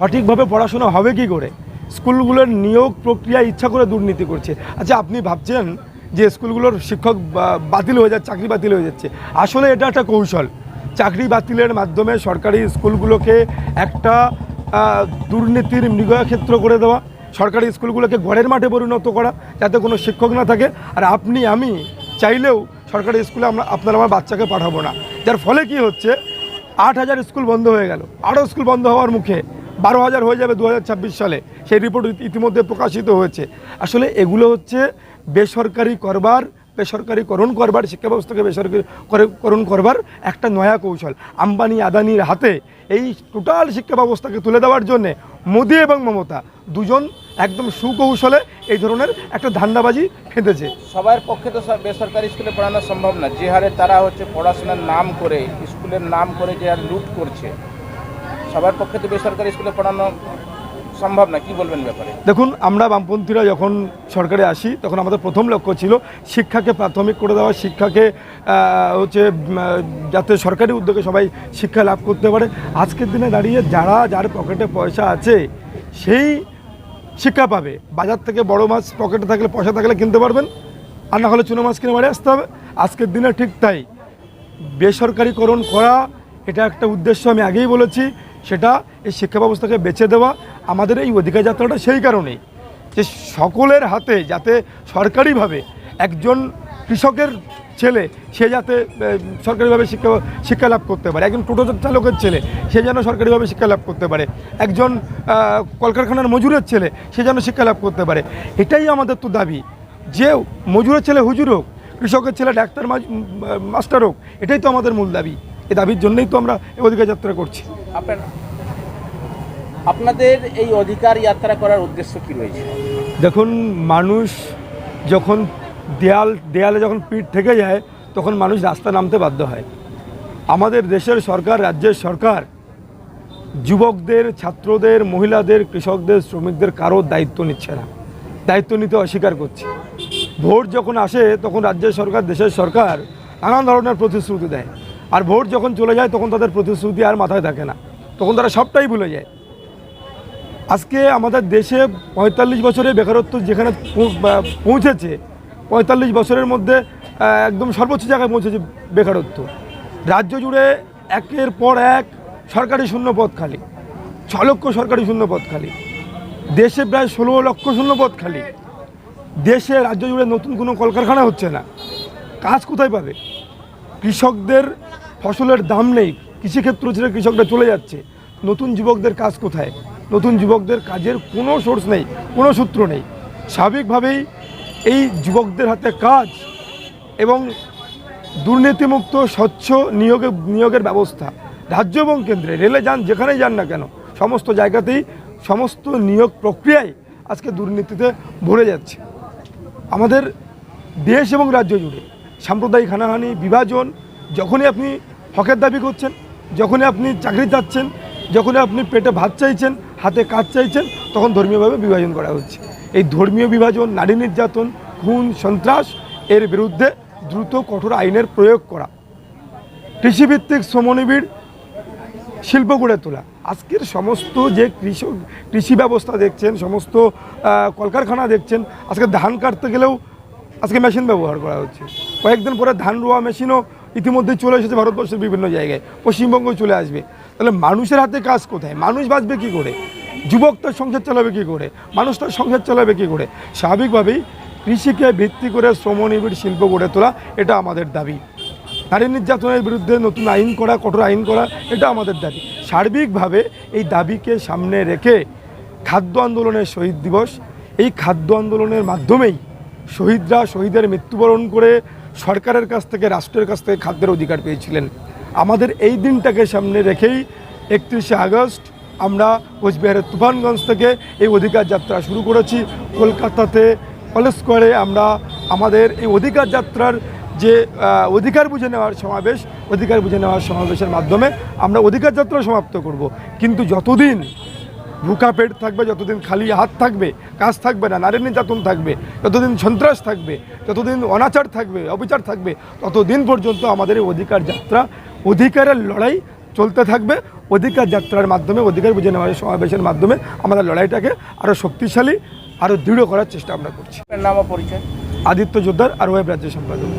সঠিকভাবে পড়াশোনা হবে কি করে? স্কুলগুলোর নিয়োগ প্রক্রিয়া ইচ্ছা করে দুর্নীতি করছে। আচ্ছা, আপনি ভাবছেন যে স্কুলগুলোর শিক্ষক বাতিল হয়ে যাচ্ছে, চাকরি বাতিল হয়ে যাচ্ছে। আসলে এটা একটা কৌশল। চাকরি বাতিলের মাধ্যমে সরকারি স্কুলগুলোকে একটা দুর্নীতির মৃগক্ষেত্র করে দেওয়া, সরকারি স্কুলগুলোকে ঘরের মাঠে পরিণত করা, যাতে কোনো শিক্ষক না থাকে। আর আপনি আমি চাইলেও সরকারি স্কুলে আপনার আমার বাচ্চাকে পাঠাবো না। যার ফলে কি হচ্ছে, 8,000 স্কুল বন্ধ হয়ে গেল, আরও স্কুল বন্ধ হওয়ার মুখে, 12,000 হয়ে যাবে 2026 সালে। সেই রিপোর্ট ইতিমধ্যে প্রকাশিত হয়েছে। আসলে এগুলো হচ্ছে বেসরকারিকরণ করবার, শিক্ষা ব্যবস্থাকে বেসরকারিকরণ করবার একটা নয়া কৌশল। আম্বানি আদানির হাতে এই টোটাল শিক্ষা ব্যবস্থাকে তুলে দেওয়ার জন্যে মোদি এবং মমতা দুজন একদম সুকৌশলে এই ধরনের একটা ধান্দাবাজি খেতেছে। সবার পক্ষে তো বেসরকারি স্কুলে পড়ানো সম্ভব না। যে হারে তারা পড়াশোনার নাম করে, স্কুলের নাম করে যে হারে লুট করছে, সবার পক্ষে তো বেসরকারি স্কুলে পড়ানো সম্ভব না। কি বলবেন ব্যাপারে? দেখুন, আমরা বামপন্থীরা যখন সরকারে আসি তখন আমাদের প্রথম লক্ষ্য ছিল শিক্ষাকে প্রাথমিক করে দেওয়া, শিক্ষাকে যাতে সরকারি উদ্যোগে সবাই শিক্ষা লাভ করতে পারে। আজকের দিনে দাঁড়িয়ে যার পকেটে পয়সা আছে সেই শিক্ষা পাবে। বাজার থেকে বড় মাছ পকেটে থাকলে, পয়সা থাকলে কিনতে পারবেন, আর না হলে চুনো মাছ কিনে বাড়ি আসতে হবে। আজকের দিনে ঠিক তাই, বেসরকারিকরণ করা এটা একটা উদ্দেশ্য, আমি আগেই বলেছি। সেটা এই শিক্ষা ব্যবস্থাকে বেছে দেওয়া। আমাদের এই অধিকার যাত্রাটা সেই কারণেই যে সকলের হাতে যাতে সরকারিভাবে, একজন কৃষকের ছেলে সে যাতে সরকারিভাবে শিক্ষা লাভ করতে পারে, একজন টোটো চালকের ছেলে সে যেন সরকারিভাবে শিক্ষা লাভ করতে পারে, একজন কলকারখানার মজুরের ছেলে সে যেন শিক্ষা লাভ করতে পারে। এটাই আমাদের তো দাবি, যে মজুরের ছেলে হুজুর হোক, কৃষকের ছেলে ডাক্তার মাস্টার হোক, এটাই তো আমাদের মূল দাবি। এই দাবির জন্যই তো আমরা এই অধিকার যাত্রা করছি। আপনাদের এই অধিকার যাত্রা করার উদ্দেশ্য কি রয়েছে? দেখুন, মানুষ যখন দেয়ালে যখন পিঠ থেকে যায় তখন মানুষ রাস্তা নামতে বাধ্য হয়। আমাদের দেশের সরকার, রাজ্যের সরকার যুবকদের, ছাত্রদের, মহিলাদের, কৃষকদের, শ্রমিকদের কারোর দায়িত্ব নিচ্ছে না, দায়িত্ব নিতে অস্বীকার করছে। ভোট যখন আসে তখন রাজ্যের সরকার, দেশের সরকার নানান ধরনের প্রতিশ্রুতি দেয়, আর ভোট যখন চলে যায় তখন তাদের প্রতিশ্রুতি আর মাথায় থাকে না, তখন তারা সবটাই ভুলে যায়। আজকে আমাদের দেশে 45 বছরে বেকারত্ব যেখানে পৌঁছেছে, 45 বছরের মধ্যে একদম সর্বোচ্চ জায়গায় পৌঁছেছে বেকারত্ব। রাজ্য জুড়ে একের পর এক সরকারি শূন্যপদ খালি, 6 লক্ষ সরকারি শূন্যপদ খালি, দেশে প্রায় 16 লক্ষ শূন্যপদ খালি। দেশে রাজ্য জুড়ে নতুন কোনো কলকারখানা হচ্ছে না, কাজ কোথায় পাবে? কৃষকদের ফসলের দাম নেই, কৃষিক্ষেত্র ছেড়ে কৃষকরা চলে যাচ্ছে। নতুন যুবকদের কাজ কোথায়? নতুন যুবকদের কাজের কোনো সোর্স নেই, কোনো সূত্র নেই। স্বাভাবিকভাবেই এই যুবকদের হাতে কাজ এবং দুর্নীতিমুক্ত স্বচ্ছ নিয়োগের ব্যবস্থা রাজ্য এবং কেন্দ্রে, রেলে যান, যেখানেই যান না কেন, সমস্ত জায়গাতেই সমস্ত নিয়োগ প্রক্রিয়ায় আজকে দুর্নীতিতে ভরে যাচ্ছে। আমাদের দেশ এবং রাজ্য জুড়ে সাম্প্রদায়িক হানাহানি, বিভাজন, যখনই আপনি হকের দাবি করছেন, যখনই আপনি চাকরি চাচ্ছেন, যখনই আপনি পেটে ভাত চাইছেন, হাতে কাজ চাইছেন, তখন ধর্মীয়ভাবে বিভাজন করা হচ্ছে। এই ধর্মীয় বিভাজন, নারী নির্যাতন, খুন, সন্ত্রাস, এর বিরুদ্ধে দ্রুত কঠোর আইনের প্রয়োগ করা, কৃষিভিত্তিক শ্রমনিবিড় শিল্প গড়ে তোলা। আজকের সমস্ত যে কৃষি ব্যবস্থা দেখছেন, সমস্ত কলকারখানা দেখছেন, আজকে ধান কাটতে গেলেও আজকে মেশিন ব্যবহার করা হচ্ছে। কয়েকদিন পরে ধান রোয়া মেশিনও ইতিমধ্যে চলে এসেছে ভারতবর্ষের বিভিন্ন জায়গায়, পশ্চিমবঙ্গ চলে আসবে। তাহলে মানুষের হাতে কাজ কোথায়? মানুষ বাঁচবে কী করে? যুবক তার সংসার চালাবে কী করে? মানুষ তার সংসার চালাবে কী করে? স্বাভাবিকভাবেই কৃষিকে ভিত্তি করে শ্রমনিবিড় শিল্প গড়ে তোলা, এটা আমাদের দাবি। নারী নির্যাতনের বিরুদ্ধে নতুন আইন করা, কঠোর আইন করা, এটা আমাদের দাবি। সার্বিকভাবে এই দাবিকে সামনে রেখে খাদ্য আন্দোলনের শহীদ দিবস, এই খাদ্য আন্দোলনের মাধ্যমেই শহীদরা শহীদের মৃত্যুবরণ করে সরকারের কাছ থেকে, রাষ্ট্রের কাছ থেকে খাদ্যের অধিকার পেয়েছিলেন। আমাদের এই দিনটাকে সামনে রেখেই 31শে আগস্ট আমরা কোচবিহারের তুফানগঞ্জ থেকে এই অধিকার যাত্রা শুরু করেছি। কলকাতাতে কলেজ স্কোয়ারে আমরা আমাদের এই অধিকার যাত্রার যে অধিকার বুঝে নেওয়ার সমাবেশ, অধিকার বুঝে নেওয়ার সমাবেশের মাধ্যমে আমরা অধিকার যাত্রা সমাপ্ত করব। কিন্তু যতদিন ভুকা পেট থাকবে, যতদিন খালি হাত থাকবে, কাজ থাকবে না, নারী নির্যাতন থাকবে, যতদিন সন্ত্রাস থাকবে, যতদিন অনাচার থাকবে, অবিচার থাকবে, ততদিন পর্যন্ত আমাদের এই অধিকার যাত্রা, অধিকারের লড়াই চলতে থাকবে। অধিকার যাত্রার মাধ্যমে, অধিকার বুঝে নেওয়ার সমাবেশের মাধ্যমে আমাদের লড়াইটাকে আরও শক্তিশালী, আরও দৃঢ় করার চেষ্টা আমরা করছি। আপনার নাম ও পরিচয়? আদিত্য জোদ্দার আর ওয়েব রাজ্য সম্পাদক।